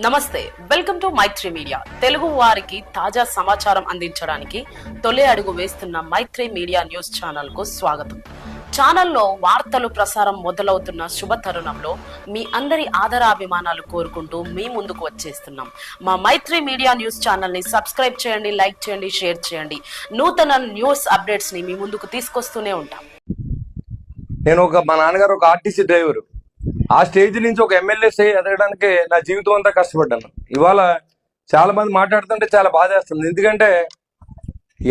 నమస్తే, welcome to Maitri media. Telugu వారికి తాజా సమాచారం అందించడానికి తొలి అడుగు వేస్తున్న మైత్రి మీడియా న్యూస్ ఛానల్ కు స్వాగతం. ఛానల్లో వార్తలు ప్రసారం మొదలవుతున్న శుభ తరుణంలో మీ అందరి ఆదరాభిమానాలు కోరుకుంటూ మీ ముందుకు వచ్చేస్తున్నాం. మా మైత్రి మీడియా న్యూస్ ఛానల్ ని సబ్స్క్రైబ్ చేయండి, లైక్ చేయండి, షేర్ చేయండి. నూతన న్యూస్ అప్డేట్స్ ని మీ ముందుకు తీసుకొస్తూనే ఉంటాం. నేను మా నాన్నగారు ఒక ఆర్టీసీ డ్రైవరు. ఆ స్టేజ్ నుంచి ఒక ఎమ్మెల్యే ఎదగడానికి నా జీవితం అంతా కష్టపడ్డాను. ఇవాళ చాలా మంది మాట్లాడుతుంటే చాలా బాధేస్తుంది. ఎందుకంటే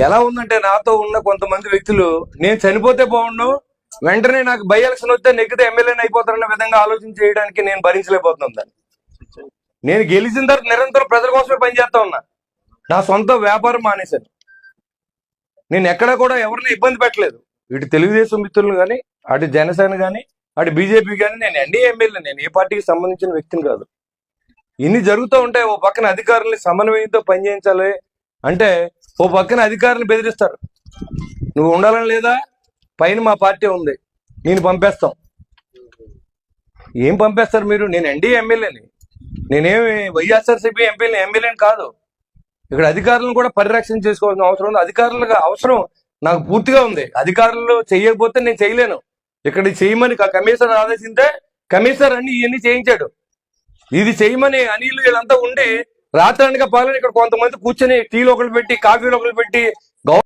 ఎలా ఉందంటే, నాతో ఉన్న కొంతమంది వ్యక్తులు నేను చనిపోతే బాగుండు, వెంటనే నాకు బై ఎలక్షన్ వస్తే నెగ్గితే ఎమ్మెల్యేని అయిపోతారన్న విధంగా ఆలోచన చేయడానికి నేను భరించలేకపోతున్నాను దాన్ని. నేను గెలిచిన తర్వాత నిరంతరం ప్రజల కోసమే పనిచేస్తా ఉన్నా. నా సొంత వ్యాపారం మానేశాను. నేను ఎక్కడా కూడా ఎవరిని ఇబ్బంది పెట్టలేదు. ఇటు తెలుగుదేశం మిత్రులు కానీ, అటు జనసేన కానీ, అటు బీజేపీ కానీ. నేను ఎన్డీఏ ఎమ్మెల్యే, నేను ఏ పార్టీకి సంబంధించిన వ్యక్తిని కాదు. ఇన్ని జరుగుతూ ఉంటాయి. ఓ పక్కన అధికారుల్ని సమన్వయంతో పనిచేయించాలి అంటే ఓ పక్కన అధికారులను బెదిరిస్తారు. నువ్వు ఉండాలని లేదా, పైన మా పార్టీ ఉంది, నేను పంపేస్తాం. ఏం పంపేస్తారు మీరు? నేను ఎన్డీఏ ఎమ్మెల్యేని, నేనేమి వైఎస్ఆర్సీపీ ఎమ్మెల్యేని కాదు. ఇక్కడ అధికారులను కూడా పరిరక్షణ చేసుకోవాల్సిన అవసరం ఉంది. అధికారులుగా అవసరం నాకు పూర్తిగా ఉంది. అధికారులు చేయకపోతే నేను చేయలేను. ఇక్కడ చేయమని కమిషనర్ ఆదేశింటే కమిషనర్ అన్ని ఇవన్నీ చేయించాడు. ఇది చేయమని అనిల్ వీళ్ళంతా ఉండి రాత్రనక పాలని ఇక్కడ కొంతమంది కూర్చొని టీలు ఒకరు పెట్టి, కాఫీలు ఒకరు పెట్టి,